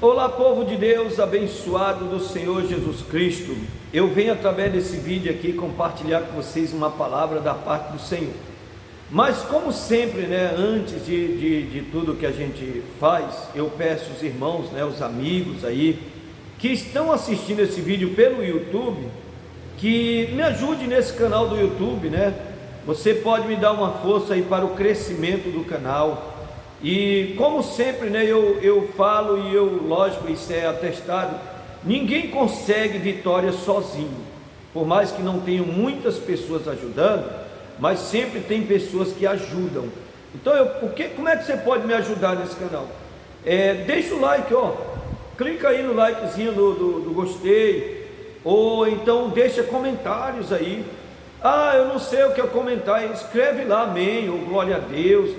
Olá, povo de Deus, abençoado do Senhor Jesus Cristo. Eu venho através desse vídeo aqui compartilhar com vocês uma palavra da parte do Senhor. Mas como sempre, antes de tudo que a gente faz, eu peço os irmãos, os amigos aí, que estão assistindo esse vídeo pelo YouTube, que me ajude nesse canal do YouTube, Você pode me dar uma força aí para o crescimento do canal. E como sempre, eu falo e lógico, isso é atestado, ninguém consegue vitória sozinho, por mais que não tenham muitas pessoas ajudando, mas sempre tem pessoas que ajudam. Então, como é que você pode me ajudar nesse canal? Deixa o like, clica aí no likezinho do gostei, ou então deixa comentários aí. Eu não sei o que é comentar, escreve lá amém, ou glória a Deus,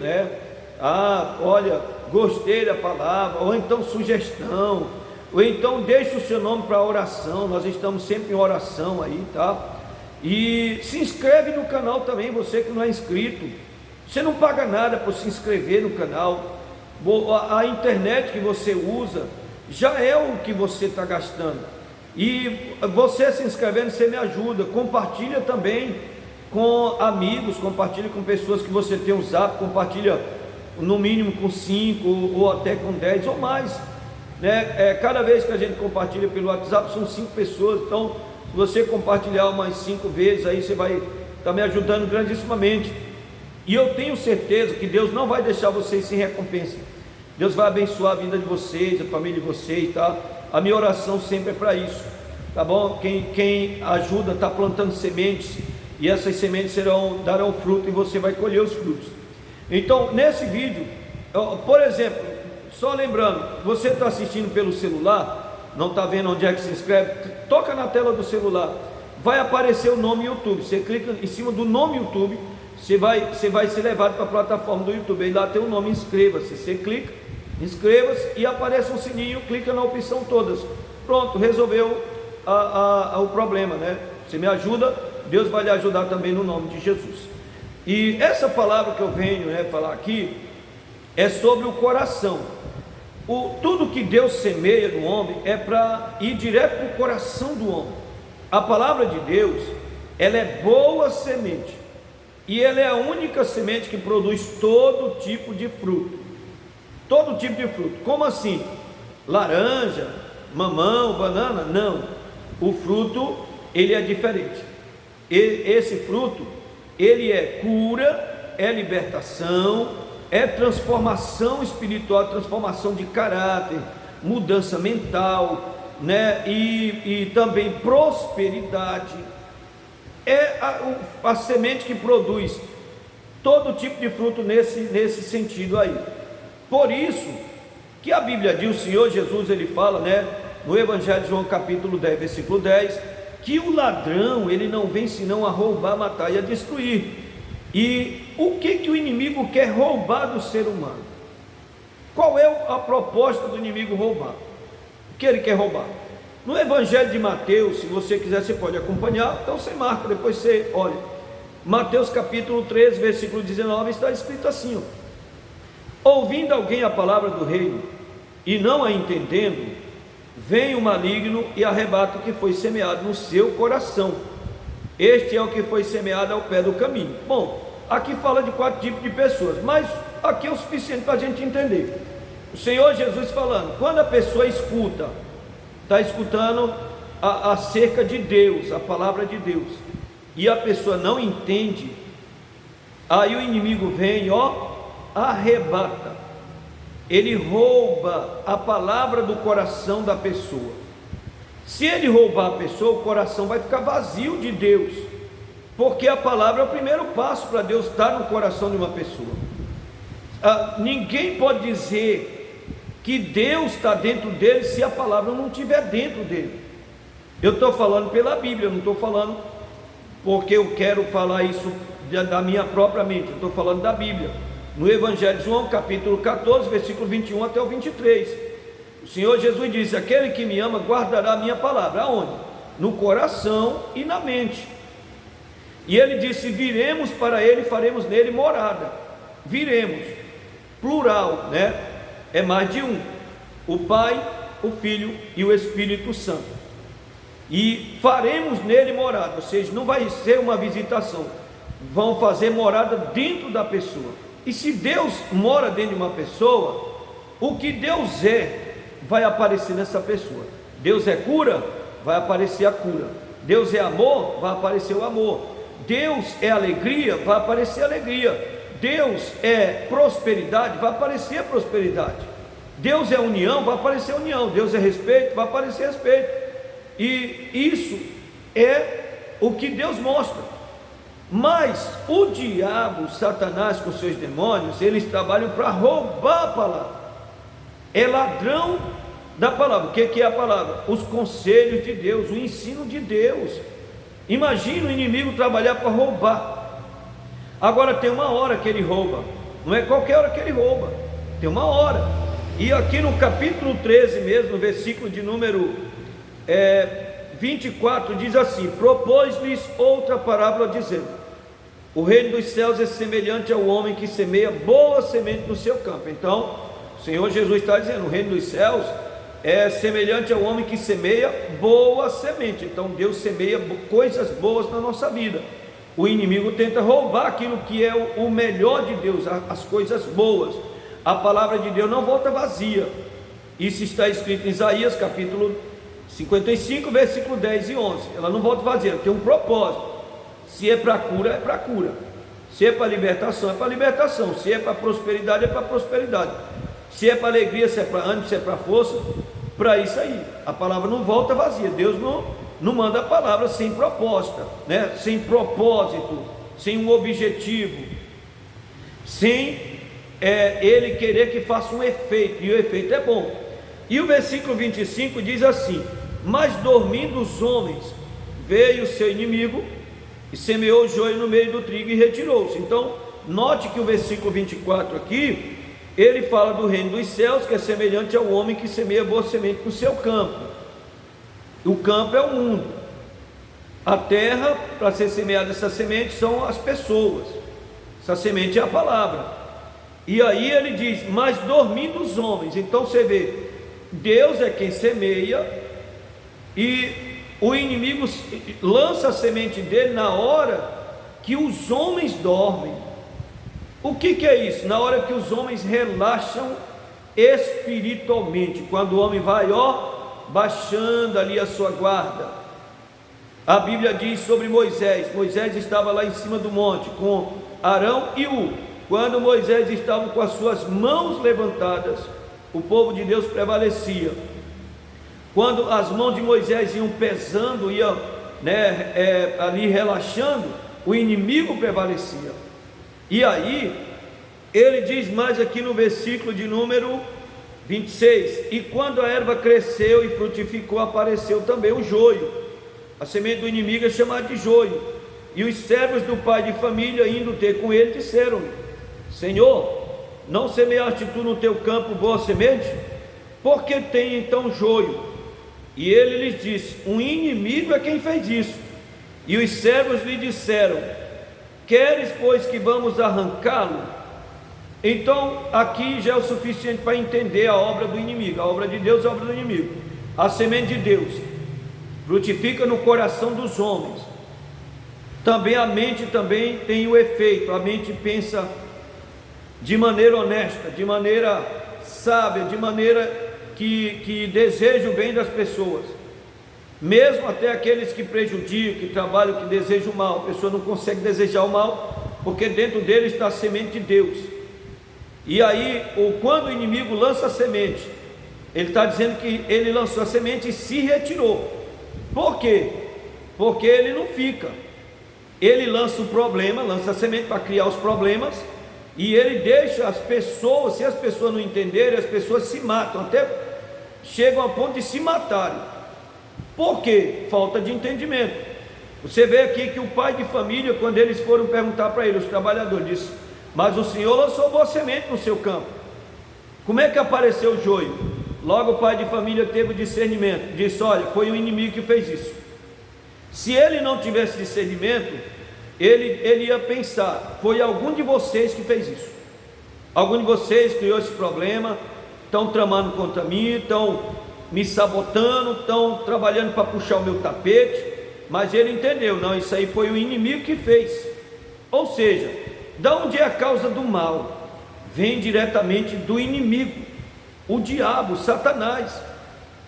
olha, gostei da palavra, ou então sugestão, ou então deixa o seu nome para oração. Nós estamos sempre em oração aí, tá? E se inscreve no canal também, você que não é inscrito. Você não paga nada por se inscrever no canal. A internet que você usa já é o que você está gastando. E você se inscrevendo, você me ajuda. Compartilha também com amigos, compartilha com pessoas que você tem o zap, compartilha no mínimo com 5 ou até com 10 ou mais, cada vez que a gente compartilha pelo WhatsApp são 5 pessoas, então se você compartilhar umas 5 vezes, aí você vai estar me ajudando grandissimamente, e eu tenho certeza que Deus não vai deixar vocês sem recompensa. Deus vai abençoar a vida de vocês, a família de vocês, tá? A minha oração sempre é para isso, tá bom? Quem ajuda está plantando sementes, e essas sementes darão fruto, e você vai colher os frutos. Então, nesse vídeo, por exemplo, só lembrando, você está assistindo pelo celular, não está vendo onde é que se inscreve, toca na tela do celular, vai aparecer o nome YouTube, você clica em cima do nome YouTube, você vai ser levado para a plataforma do YouTube, aí lá tem o nome inscreva-se, você clica, inscreva-se e aparece um sininho, clica na opção todas, pronto, resolveu o problema, Você me ajuda, Deus vai lhe ajudar também no nome de Jesus. E essa palavra que eu venho falar aqui é sobre o coração. Tudo que Deus semeia no homem é para ir direto para o coração do homem. A palavra de Deus, ela é boa semente, e ela é a única semente que produz todo tipo de fruto. Todo tipo de fruto. Como assim? Laranja, mamão, banana? Não. O fruto, ele é diferente. Esse fruto, ele é cura, é libertação, é transformação espiritual, transformação de caráter, mudança mental, e também prosperidade. É a semente que produz todo tipo de fruto nesse sentido aí. Por isso que a Bíblia diz, o Senhor Jesus, ele fala, no Evangelho de João capítulo 10, versículo 10, que o ladrão, ele não vem senão a roubar, matar e a destruir. E o que o inimigo quer roubar do ser humano? Qual é a proposta do inimigo roubar? O que ele quer roubar? No Evangelho de Mateus, se você quiser, você pode acompanhar, então você marca, depois você olha. Mateus capítulo 13, versículo 19, está escrito assim, ouvindo alguém a palavra do reino, e não a entendendo, vem o maligno e arrebata o que foi semeado no seu coração. Este é o que foi semeado ao pé do caminho. Bom, aqui fala de 4 tipos de pessoas, mas aqui é o suficiente para a gente entender. O Senhor Jesus falando, quando a pessoa escuta, está escutando acerca de Deus, a palavra de Deus, e a pessoa não entende, aí o inimigo vem, arrebata. Ele rouba a palavra do coração da pessoa. Se ele roubar a pessoa, o coração vai ficar vazio de Deus, porque a palavra é o primeiro passo para Deus estar no coração de uma pessoa. Ninguém pode dizer que Deus está dentro dele se a palavra não estiver dentro dele. Eu estou falando pela Bíblia, eu não estou falando porque eu quero falar isso da minha própria mente, eu estou falando da Bíblia. No Evangelho de João, capítulo 14, versículo 21 até o 23, o Senhor Jesus disse, aquele que me ama guardará a minha palavra. Aonde? No coração e na mente. E ele disse, viremos para ele e faremos nele morada. Viremos, plural, é mais de um. O Pai o Filho e o Espírito Santo. E faremos nele morada, ou seja, não vai ser uma visitação, vão fazer morada dentro da pessoa. E se Deus mora dentro de uma pessoa, o que Deus é, vai aparecer nessa pessoa. Deus é cura, vai aparecer a cura. Deus é amor, vai aparecer o amor. Deus é alegria, vai aparecer a alegria. Deus é prosperidade, vai aparecer a prosperidade. Deus é união, vai aparecer a união. Deus é respeito, vai aparecer respeito. E isso é o que Deus mostra. Mas o diabo, Satanás com seus demônios, eles trabalham para roubar a palavra. É ladrão da palavra. O que é a palavra? Os conselhos de Deus, o ensino de Deus. Imagina o inimigo trabalhar para roubar. Agora tem uma hora que ele rouba, não é qualquer hora que ele rouba, tem uma hora. E aqui no capítulo 13 mesmo, no versículo de número 24, diz assim: propôs-lhes outra parábola dizendo: o reino dos céus é semelhante ao homem que semeia boa semente no seu campo. Então o Senhor Jesus está dizendo: o reino dos céus é semelhante ao homem que semeia boa semente. Então Deus semeia coisas boas na nossa vida. O inimigo tenta roubar aquilo que é o melhor de Deus, as coisas boas. A palavra de Deus não volta vazia. Isso está escrito em Isaías capítulo 55, versículo 10 e 11. Ela não volta vazia, ela tem um propósito. Se é para cura, é para cura. Se é para libertação, é para libertação. Se é para prosperidade, é para prosperidade. Se é para alegria, se é para ânimo, se é para força, para isso aí. A palavra não volta vazia. Deus não manda a palavra sem proposta, né? Sem propósito, sem um objetivo, sem ele querer que faça um efeito, e o efeito é bom. E o versículo 25 diz assim: mas dormindo os homens, veio o seu inimigo e semeou o joio no meio do trigo e retirou-se. Então note que o versículo 24 aqui, ele fala do reino dos céus, que é semelhante ao homem que semeia boa semente no seu campo. O campo é o mundo, a terra, para ser semeada essa semente, são as pessoas. Essa semente é a palavra. E aí ele diz: mas dormindo os homens. Então você vê, Deus é quem semeia, e o inimigo lança a semente dele na hora que os homens dormem. O que é isso? Na hora que os homens relaxam espiritualmente, quando o homem vai, baixando ali a sua guarda. A Bíblia diz sobre Moisés: Moisés estava lá em cima do monte com Arão e quando Moisés estava com as suas mãos levantadas, o povo de Deus prevalecia. Quando as mãos de Moisés iam pesando, iam ali relaxando, o inimigo prevalecia. E aí ele diz mais aqui no versículo de número 26: e quando a erva cresceu e frutificou, apareceu também o joio. A semente do inimigo é chamada de joio. E os servos do pai de família, indo ter com ele, disseram-lhe: Senhor, não semeaste tu no teu campo boa semente? Por que tem então joio? E ele lhes disse: um inimigo é quem fez isso. E os servos lhe disseram: queres, pois, que vamos arrancá-lo? Então aqui já é o suficiente para entender a obra do inimigo. A obra de Deus é a obra do inimigo. A semente de Deus frutifica no coração dos homens. Também a mente também tem o efeito. A mente pensa de maneira honesta, de maneira sábia, de maneira que deseja o bem das pessoas. Mesmo até aqueles que prejudicam, que trabalham, que desejam o mal, a pessoa não consegue desejar o mal, porque dentro dele está a semente de Deus. E aí, quando o inimigo lança a semente, ele está dizendo que ele lançou a semente e se retirou. Por quê? Porque ele não fica. Ele lança o problema, lança a semente para criar os problemas, e ele deixa as pessoas, se as pessoas não entenderem, as pessoas se matam, até chegam a ponto de se matarem. Por quê? Falta de entendimento. Você vê aqui que o pai de família, quando eles foram perguntar para ele, os trabalhadores, disse: mas o Senhor lançou boa semente no seu campo, como é que apareceu o joio? Logo o pai de família teve o discernimento, disse: olha, foi o inimigo que fez isso. Se ele não tivesse discernimento, ele ia pensar: foi algum de vocês que fez isso, algum de vocês criou esse problema, estão tramando contra mim, estão me sabotando, estão trabalhando para puxar o meu tapete. Mas ele entendeu, não, isso aí foi o inimigo que fez. Ou seja, da onde é a causa do mal? Vem diretamente do inimigo, o diabo, Satanás.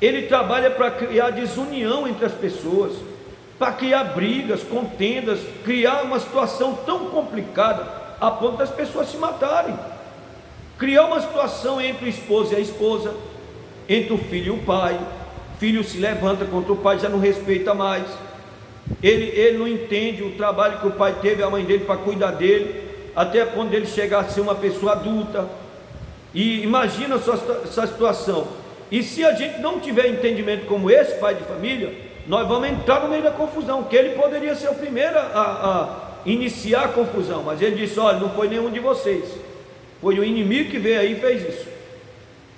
Ele trabalha para criar desunião entre as pessoas, para criar brigas, contendas, criar uma situação tão complicada a ponto das pessoas se matarem, criar uma situação entre o esposo e a esposa, entre o filho e o pai. O filho se levanta contra o pai, já não respeita mais, ele não entende o trabalho que o pai teve, a mãe dele, para cuidar dele, até quando ele chegar a ser uma pessoa adulta. E imagina essa situação. E se a gente não tiver entendimento como esse pai de família, nós vamos entrar no meio da confusão, que ele poderia ser o primeiro a iniciar a confusão, mas ele disse: olha, não foi nenhum de vocês, foi o inimigo que veio aí e fez isso.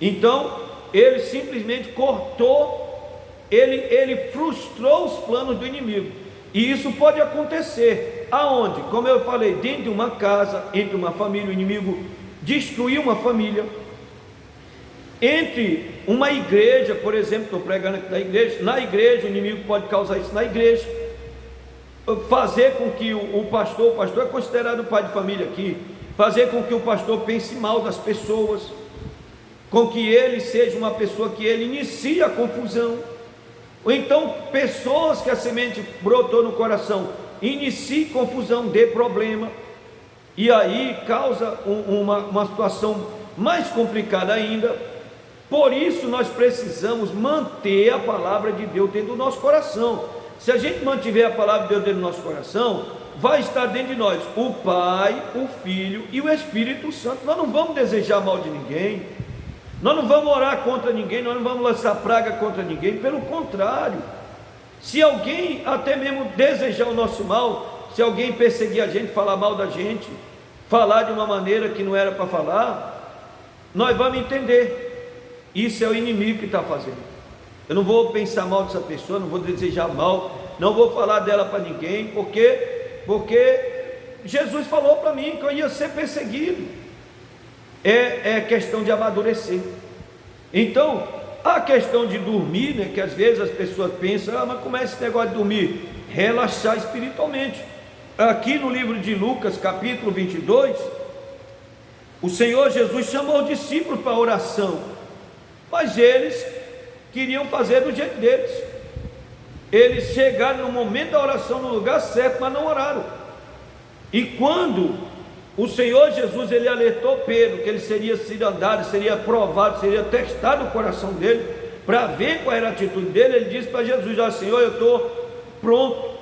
Então ele simplesmente cortou, ele frustrou os planos do inimigo. E isso pode acontecer aonde? Como eu falei, dentro de uma casa, entre uma família. O inimigo destruiu uma família. Entre uma igreja, por exemplo, estou pregando aqui na igreja, o inimigo pode causar isso na igreja, fazer com que o pastor é considerado o pai de família aqui, fazer com que o pastor pense mal das pessoas, com que ele seja uma pessoa que ele inicie a confusão, ou então pessoas que a semente brotou no coração, inicie confusão, dê problema, e aí causa uma situação mais complicada ainda. Por isso nós precisamos manter a palavra de Deus dentro do nosso coração. Se a gente mantiver a palavra de Deus dentro do nosso coração, vai estar dentro de nós o Pai, o Filho e o Espírito Santo. Nós não vamos desejar mal de ninguém, nós não vamos orar contra ninguém, nós não vamos lançar praga contra ninguém. Pelo contrário, se alguém até mesmo desejar o nosso mal, se alguém perseguir a gente, falar mal da gente, falar de uma maneira que não era para falar, nós vamos entender. Isso é o inimigo que está fazendo. Eu não vou pensar mal dessa pessoa, não vou desejar mal, não vou falar dela para ninguém, porque Jesus falou para mim que eu ia ser perseguido. É questão de amadurecer. Então, a questão de dormir, né, que às vezes as pessoas pensam: mas como é esse negócio de dormir? Relaxar espiritualmente. Aqui no livro de Lucas, capítulo 22, o Senhor Jesus chamou os discípulos para a oração, mas eles queriam fazer do jeito deles. Eles chegaram no momento da oração no lugar certo, mas não oraram. E quando o Senhor Jesus ele alertou Pedro que ele seria cirandado, seria provado, seria testado o coração dele, para ver qual era a atitude dele, ele disse para Jesus: ó Senhor, eu estou pronto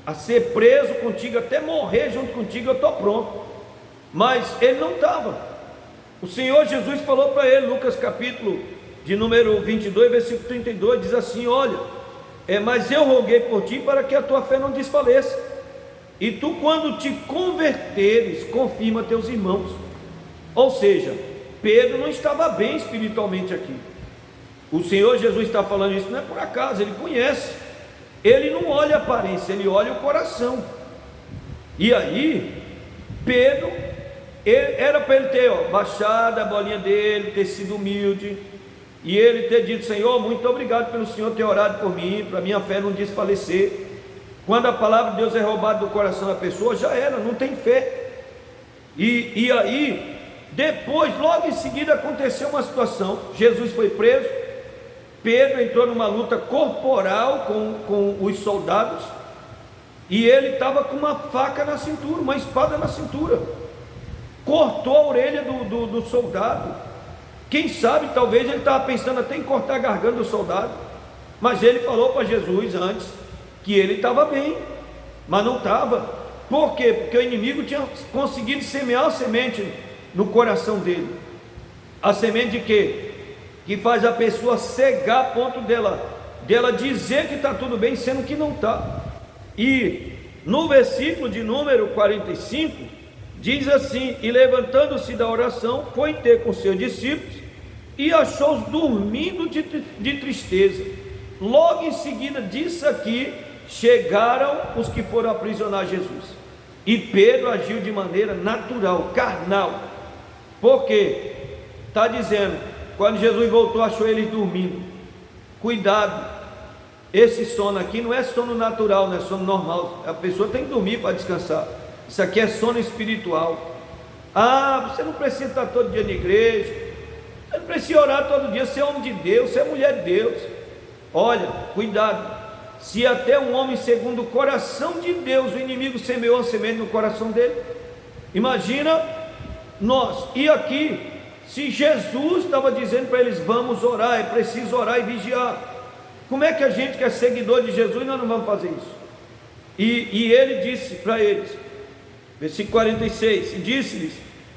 a ser preso contigo, até morrer junto contigo, eu estou pronto. Mas ele não estava. O Senhor Jesus falou para ele, Lucas capítulo de número 22, versículo 32, diz assim: olha, mas eu roguei por ti para que a tua fé não desfaleça, e tu, quando te converteres, confirma teus irmãos. Ou seja, Pedro não estava bem espiritualmente aqui. O Senhor Jesus está falando isso não é por acaso, ele conhece. Ele não olha a aparência, ele olha o coração. E aí, Pedro, era para ele ter baixado a bolinha dele, ter sido humilde, e ele ter dito: Senhor, muito obrigado pelo Senhor ter orado por mim, para minha fé não desfalecer. Quando a palavra de Deus é roubada do coração da pessoa, já era, não tem fé. E aí, depois, logo em seguida, aconteceu uma situação. Jesus foi preso, Pedro entrou numa luta corporal com os soldados, e ele estava com uma faca na cintura, uma espada na cintura, cortou a orelha do soldado. Quem sabe, talvez ele estava pensando até em cortar a garganta do soldado, mas ele falou para Jesus antes que ele estava bem, mas não estava. Por quê? Porque o inimigo tinha conseguido semear a semente no coração dele. A semente de quê? Que faz a pessoa cegar a ponto dela dizer que está tudo bem, sendo que não está. E no versículo de número 45, diz assim: e levantando-se da oração, foi ter com seus discípulos, e achou-os dormindo de tristeza. Logo em seguida disso aqui, chegaram os que foram aprisionar Jesus, e Pedro agiu de maneira natural, carnal. Por quê? Está dizendo, quando Jesus voltou, achou eles dormindo. cuidado, esse sono aqui não é sono natural, não é sono normal, a pessoa tem que dormir para descansar, isso aqui é sono espiritual. Você não precisa estar todo dia na igreja, você não precisa orar todo dia, você é homem de Deus, você é mulher de Deus. Olha, cuidado, se até um homem segundo o coração de Deus, o inimigo semeou a semente no coração dele, imagina nós. E aqui, se Jesus estava dizendo para eles, vamos orar, é preciso orar e vigiar, como é que a gente que é seguidor de Jesus, nós não vamos fazer isso? E ele disse para eles, versículo 46, e disse-lhes,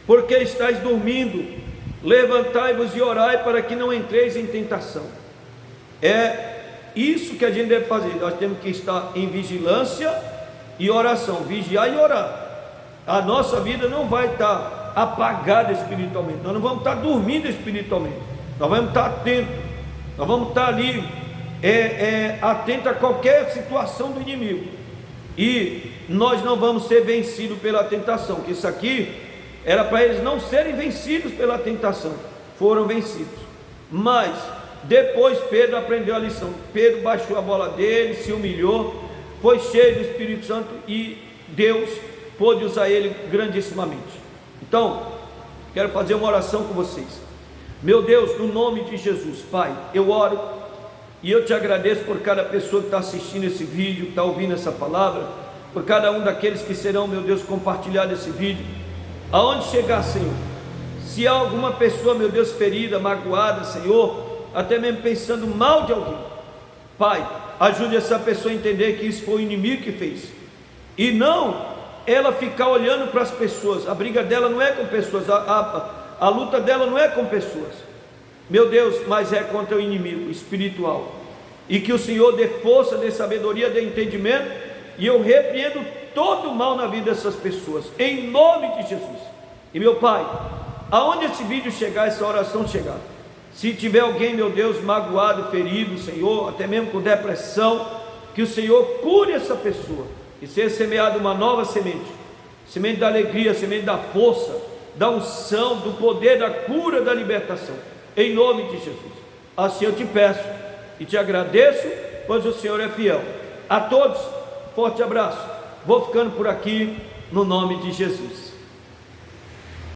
porque estáis dormindo, levantai-vos e orai para que não entreis em tentação. É isso que a gente deve fazer, nós temos que estar em vigilância e oração, vigiar e orar. A nossa vida não vai estar apagada espiritualmente, nós não vamos estar dormindo espiritualmente, nós vamos estar atentos, nós vamos estar ali, atento a qualquer situação do inimigo, e nós não vamos ser vencidos pela tentação, que isso aqui era para eles não serem vencidos pela tentação, foram vencidos, mas depois Pedro aprendeu a lição, Pedro baixou a bola dele, se humilhou, foi cheio do Espírito Santo e Deus pôde usar ele grandissimamente. Então, quero fazer uma oração com vocês. Meu Deus, no nome de Jesus, Pai, eu oro e eu te agradeço por cada pessoa que está assistindo esse vídeo, que está ouvindo essa palavra, por cada um daqueles que serão, meu Deus, compartilhar esse vídeo, aonde chegar, Senhor, se há alguma pessoa, meu Deus, ferida, magoada, Senhor, até mesmo pensando mal de alguém, Pai, ajude essa pessoa a entender que isso foi o inimigo que fez, e não ela ficar olhando para as pessoas. A briga dela não é com pessoas, a luta dela não é com pessoas, meu Deus, mas é contra o inimigo espiritual, e que o Senhor dê força, dê sabedoria, dê entendimento, e eu repreendo todo o mal na vida dessas pessoas, em nome de Jesus. E meu Pai, aonde esse vídeo chegar, essa oração chegar, se tiver alguém, meu Deus, magoado, ferido, Senhor, até mesmo com depressão, que o Senhor cure essa pessoa, e seja semeada uma nova semente, semente da alegria, semente da força, da unção, do poder, da cura, da libertação, em nome de Jesus. Assim eu te peço e te agradeço, pois o Senhor é fiel. A todos, forte abraço, vou ficando por aqui, no nome de Jesus.